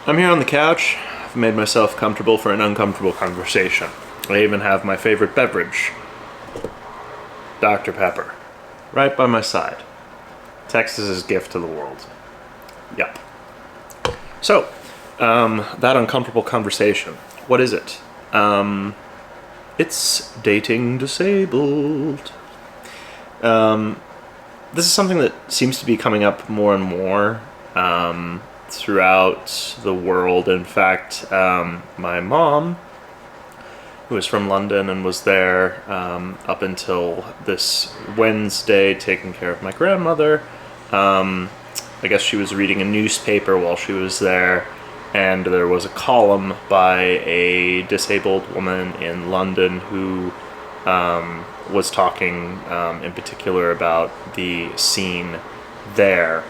I'm here on the couch. I've made myself comfortable for an uncomfortable conversation. I even have my favorite beverage, Dr. Pepper, right by my side. Texas's gift to the world. Yep. So, that uncomfortable conversation. What is it? It's dating disabled. This is something that seems to be coming up more and more throughout the world. In fact, my mom, who is from London and was there up until this Wednesday taking care of my grandmother, I guess she was reading a newspaper while she was there, and there was a column by a disabled woman in London who was talking in particular about the scene there,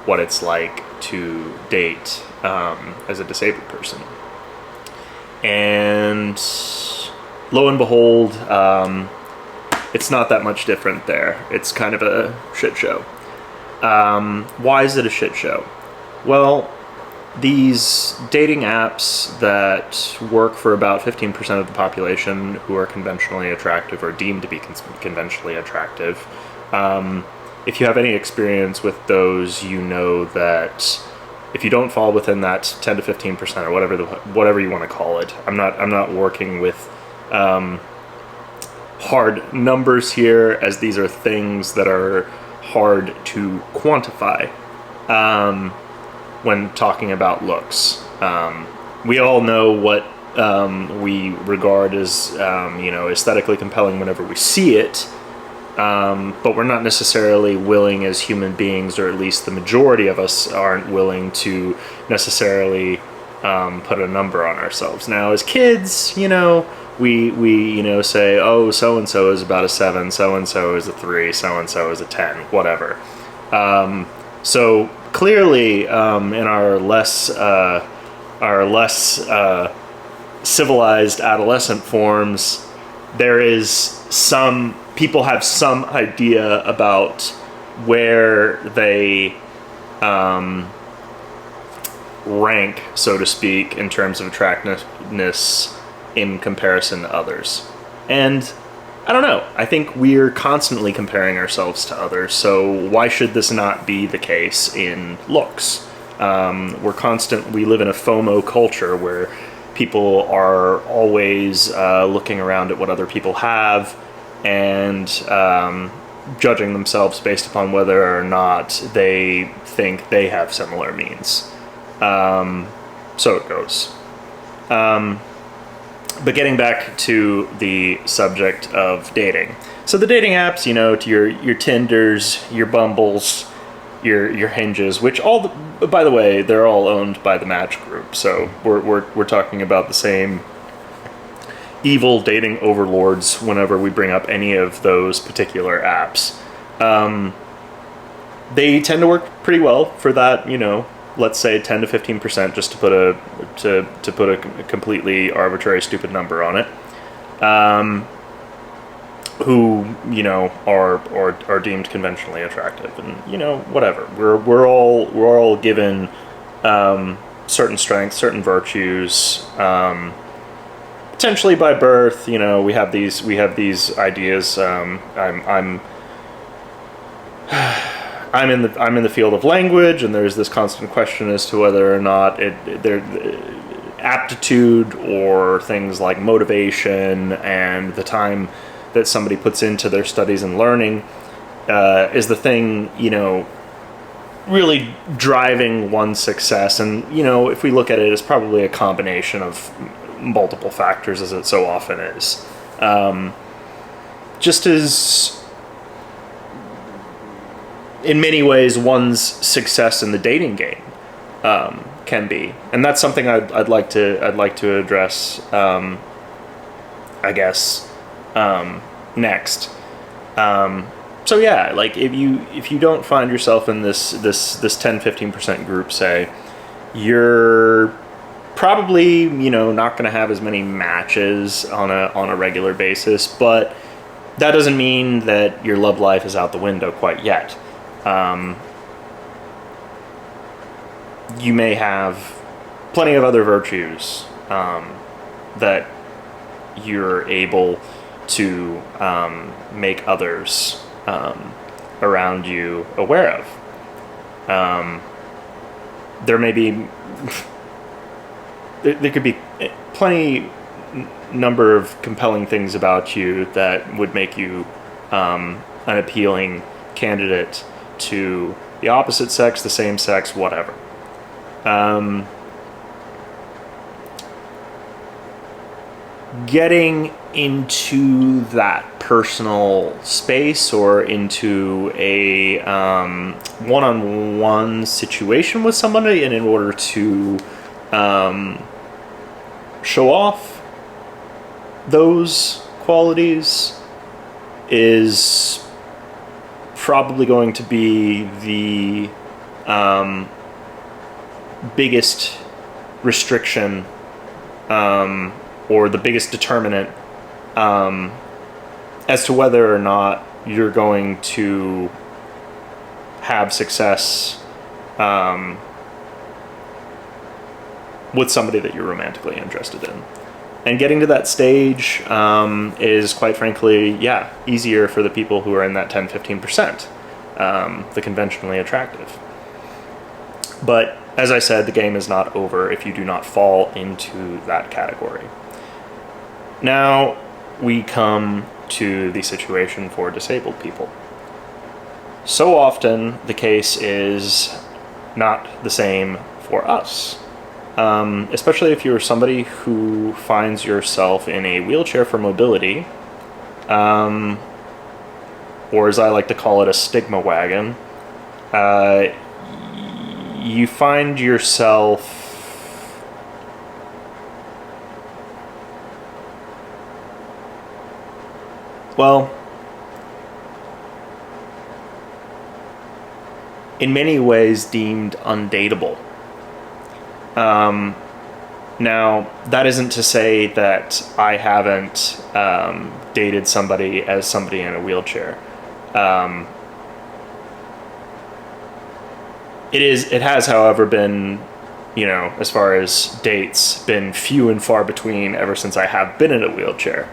what it's like to date as a disabled person. And lo and behold, it's not that much different there. It's kind of a shit show. Why is it a shit show? Well, these dating apps that work for about 15% of the population who are conventionally attractive or deemed to be conventionally attractive, if you have any experience with those, you know that if you don't fall within that 10 to 15% or whatever you want to call it, I'm not working with hard numbers here, as these are things that are hard to quantify when talking about looks. We all know what we regard as aesthetically compelling whenever we see it, but we're not necessarily willing as human beings, or at least the majority of us aren't willing to necessarily put a number on ourselves. Now, as kids, we say, oh, so-and-so is about a 7, so-and-so is a 3, so-and-so is a 10, whatever. So clearly, in our less civilized adolescent forms, people have some idea about where they rank, so to speak, in terms of attractiveness in comparison to others. And I don't know, I think we're constantly comparing ourselves to others, so why should this not be the case in looks? We live in a FOMO culture where people are always looking around at what other people have and judging themselves based upon whether or not they think they have similar means. So it goes. But getting back to the subject of dating. So the dating apps, to your Tinders, your Bumbles, your Hinges, which by the way, they're all owned by the Match Group. So we're talking about the same evil dating overlords whenever we bring up any of those particular apps. They tend to work pretty well for that, let's say 10 to 15%, just to put a completely arbitrary, stupid number on it. Who are deemed conventionally attractive, and whatever. We're all given certain strengths, certain virtues. Potentially by birth, we have these ideas. I'm in the field of language, and there's this constant question as to whether or not aptitude or things like motivation and the time that somebody puts into their studies and learning is the thing, really driving one's success. And if we look at it, it's probably a combination of multiple factors, as it so often is. Just as in many ways one's success in the dating game can be, and that's something I'd like to address, I guess, next. So yeah, like if you don't find yourself in this 10-15% group, say, you're probably not going to have as many matches on a regular basis, but that doesn't mean that your love life is out the window quite yet. you may have plenty of other virtues that you're able to make others around you aware of. There may be there could be plenty number of compelling things about you that would make you an appealing candidate to the opposite sex, the same sex, whatever. Getting into that personal space or into a one-on-one situation with somebody, and in order to show off those qualities is probably going to be the biggest restriction or the biggest determinant as to whether or not you're going to have success with somebody that you're romantically interested in. And getting to that stage is, quite frankly, easier for the people who are in that 10-15%, the conventionally attractive. But as I said, the game is not over if you do not fall into that category. Now we come to the situation for disabled people. So often the case is not the same for us. Especially if you're somebody who finds yourself in a wheelchair for mobility, or as I like to call it, a stigma wagon. You find yourself in many ways deemed undateable. Now, that isn't to say that I haven't dated somebody as somebody in a wheelchair. It has, however, been, as far as dates, been few and far between ever since I have been in a wheelchair.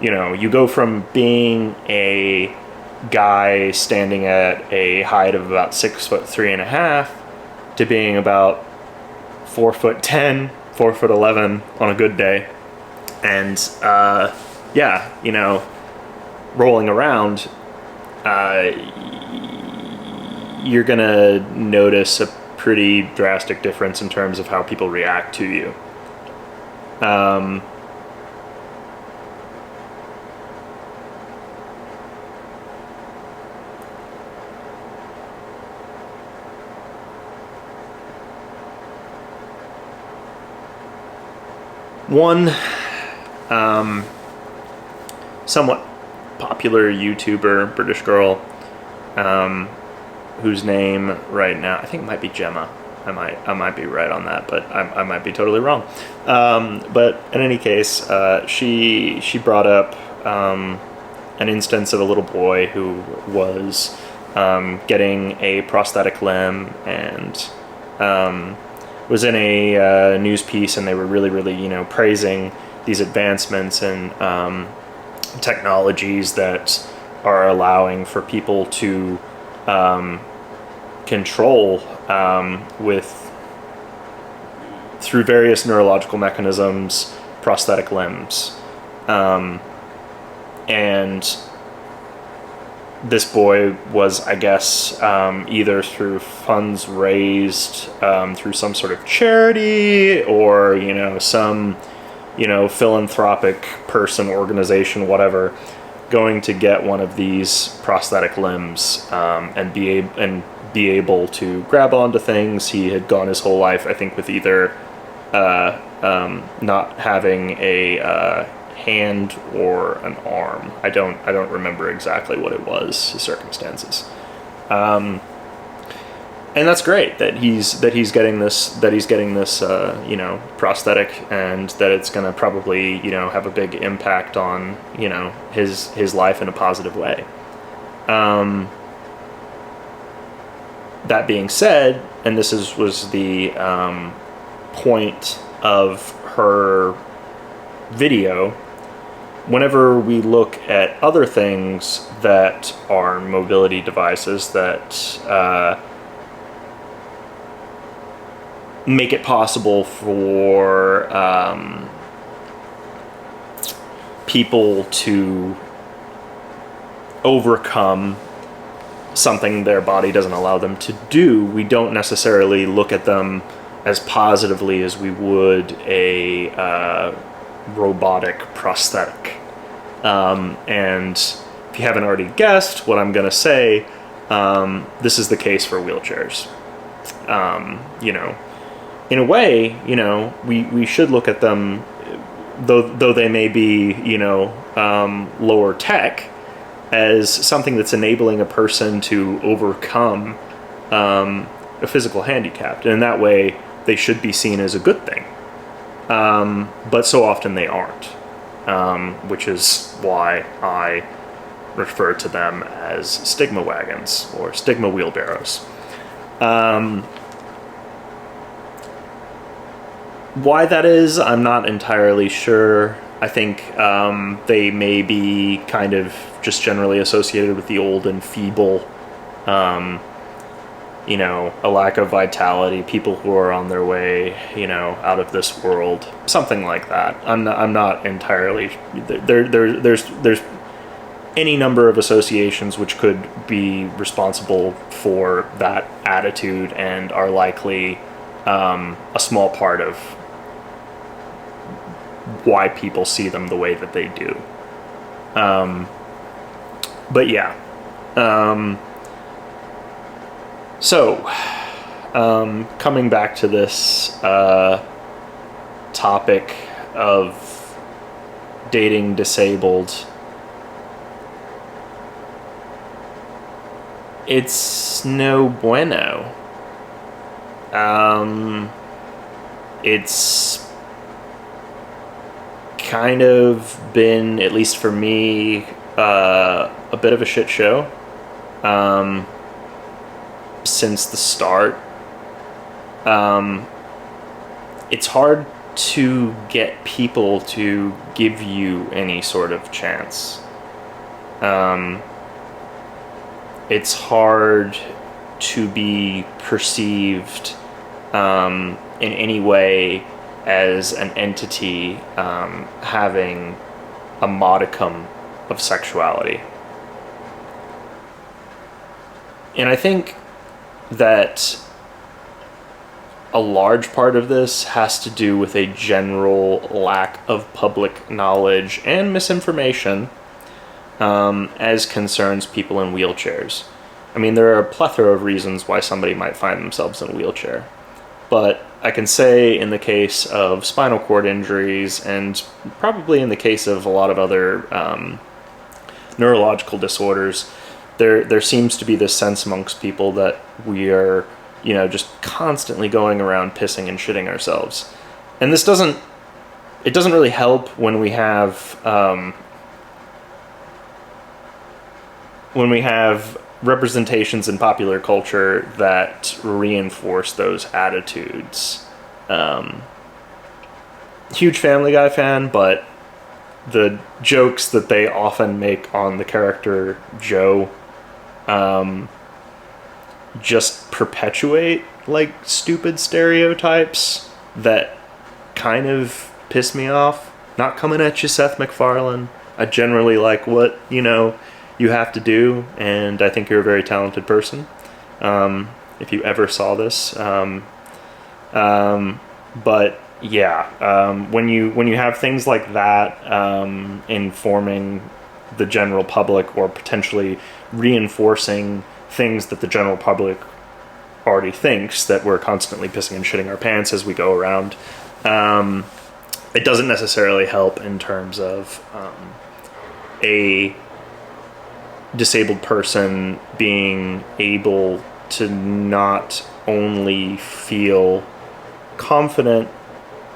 You go from being a guy standing at a height of about 6'3.5" to being about 4'10", 4'11" on a good day, and rolling around, you're gonna notice a pretty drastic difference in terms of how people react to you. One somewhat popular YouTuber, British girl, whose name right now, I think it might be Gemma. I might be right on that, but I might be totally wrong. But in any case, she brought up an instance of a little boy who was getting a prosthetic limb and was in a news piece, and they were really, praising these advancements and technologies that are allowing for people to control through various neurological mechanisms, prosthetic limbs. And this boy was, I guess, either through funds raised through some sort of charity or, some, philanthropic person, organization, whatever, going to get one of these prosthetic limbs and be able to grab onto things. He had gone his whole life, I think, with either not having a hand or an arm. I don't remember exactly what it was, his circumstances. And that's great that he's getting this prosthetic, and that it's going to probably have a big impact on his life in a positive way. That being said, and was the point of her video, whenever we look at other things that are mobility devices that make it possible for people to overcome something their body doesn't allow them to do, we don't necessarily look at them as positively as we would a robotic prosthetic. And if you haven't already guessed what I'm going to say, this is the case for wheelchairs. In a way, we should look at them, though they may be, lower tech, as something that's enabling a person to overcome a physical handicap. And in that way, they should be seen as a good thing. But so often they aren't, which is why I refer to them as stigma wagons or stigma wheelbarrows. Why that is, I'm not entirely sure. I think they may be kind of just generally associated with the old and feeble, a lack of vitality, people who are on their way, out of this world, something like that. I'm not entirely. There's any number of associations which could be responsible for that attitude and are likely a small part of why people see them the way that they do. But yeah. Coming back to this topic of dating disabled, it's no bueno. It's kind of been, at least for me, a bit of a shit show since the start. It's hard to get people to give you any sort of chance. It's hard to be perceived in any way as an entity having a modicum of sexuality. And I think that a large part of this has to do with a general lack of public knowledge and misinformation as concerns people in wheelchairs. I mean, there are a plethora of reasons why somebody might find themselves in a wheelchair. But I can say in the case of spinal cord injuries, and probably in the case of a lot of other neurological disorders, there seems to be this sense amongst people that we are, just constantly going around pissing and shitting ourselves. And this doesn't really help when we have representations in popular culture that reinforce those attitudes. Huge Family Guy fan, but the jokes that they often make on the character Joe just perpetuate stupid stereotypes that kind of piss me off. Not coming at you, Seth MacFarlane. I generally like what you have to do, and I think you're a very talented person. If you ever saw this, but yeah, when you have things like that informing the general public, or potentially reinforcing things that the general public already thinks, that we're constantly pissing and shitting our pants as we go around, it doesn't necessarily help in terms of a disabled person being able to not only feel confident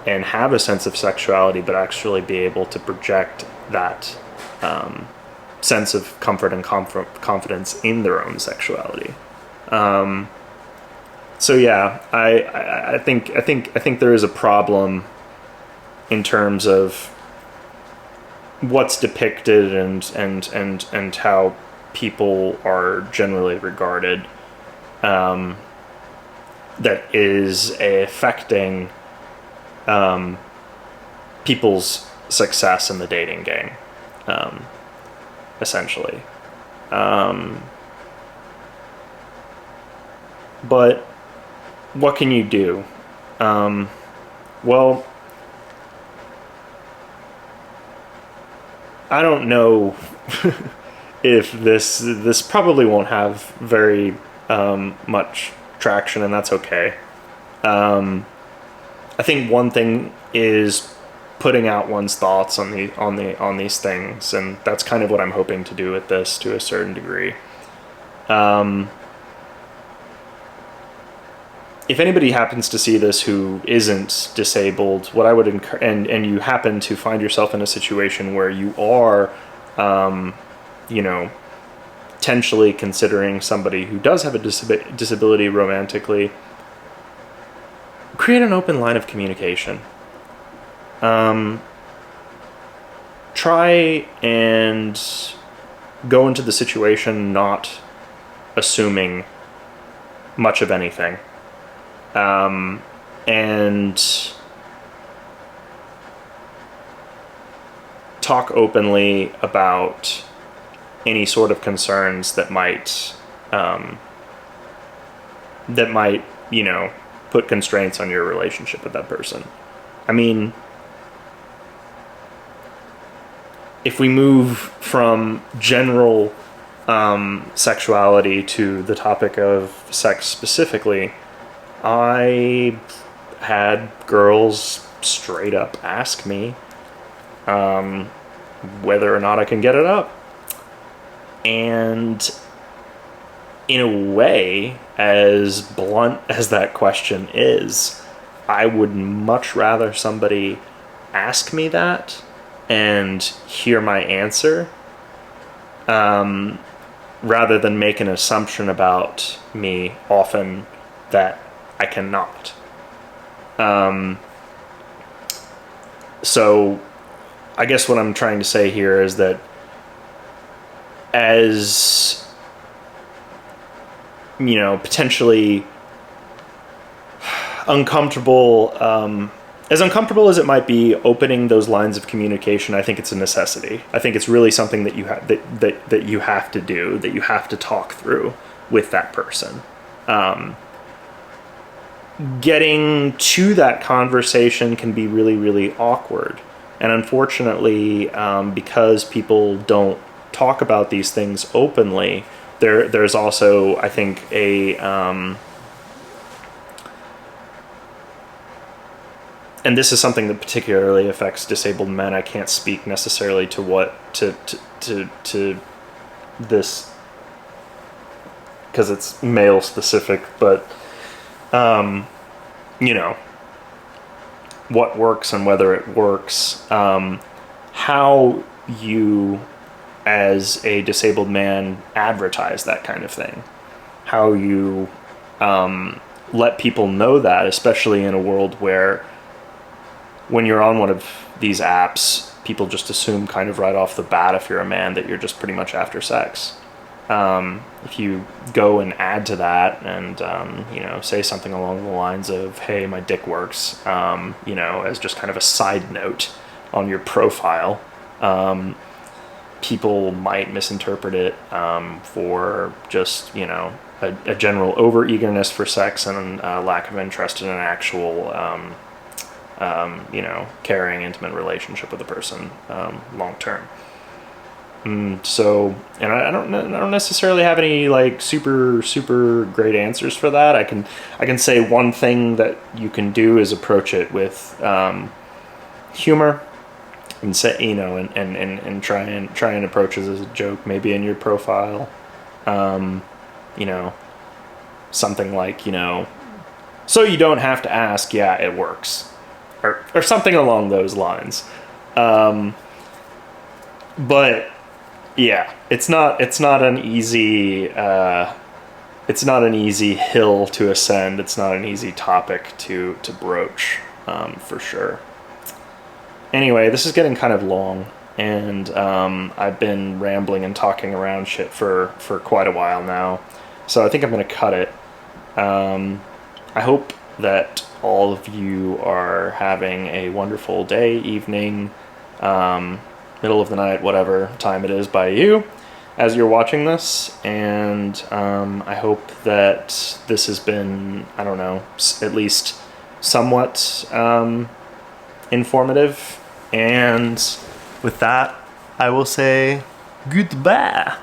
and have a sense of sexuality, but actually be able to project that sense of comfort and confidence in their own sexuality. So yeah, I think there is a problem in terms of what's depicted and how people are generally regarded, that is affecting people's success in the dating game, essentially. But what can you do? Well, I don't know if this probably won't have very much traction, and that's okay. I think one thing is putting out one's thoughts on these things, and that's kind of what I'm hoping to do with this to a certain degree. If anybody happens to see this who isn't disabled, what I would and you happen to find yourself in a situation where you are, potentially considering somebody who does have a disability romantically, create an open line of communication. Try and go into the situation not assuming much of anything. And talk openly about any sort of concerns that might, put constraints on your relationship with that person. I mean, if we move from general sexuality to the topic of sex specifically, I had girls straight up ask me whether or not I can get it up. And in a way, as blunt as that question is, I would much rather somebody ask me that and hear my answer rather than make an assumption about me often that I cannot. So I guess what I'm trying to say here is that as potentially uncomfortable, as uncomfortable as it might be, opening those lines of communication, I think it's a necessity. I think it's really something that you have that you have to do, that you have to talk through with that person. Getting to that conversation can be really, really awkward. And unfortunately, because people don't talk about these things openly, there's also, I think, and this is something that particularly affects disabled men. I can't speak necessarily to this because it's male specific, but what works and whether it works, how you as a disabled man advertise that kind of thing, how you let people know that, especially in a world where when you're on one of these apps, people just assume kind of right off the bat, if you're a man, that you're just pretty much after sex. If you go and add to that and, say something along the lines of, hey, my dick works, as just kind of a side note on your profile, people might misinterpret it for just, a general over-eagerness for sex and lack of interest in an actual, caring, intimate relationship with a person long-term. So, and I don't necessarily have any like super great answers for that. I can say one thing that you can do is approach it with humor and say, and try and approach it as a joke, maybe in your profile, something like, so you don't have to ask, yeah, it works, or something along those lines. But yeah, it's not an easy it's not an easy hill to ascend. It's not an easy topic to broach, for sure. Anyway, this is getting kind of long, and I've been rambling and talking around shit for quite a while now, so I think I'm going to cut it. I hope that all of you are having a wonderful day, evening, middle of the night, whatever time it is by you as you're watching this, and I hope that this has been, I don't know, at least somewhat informative. And with that, I will say goodbye.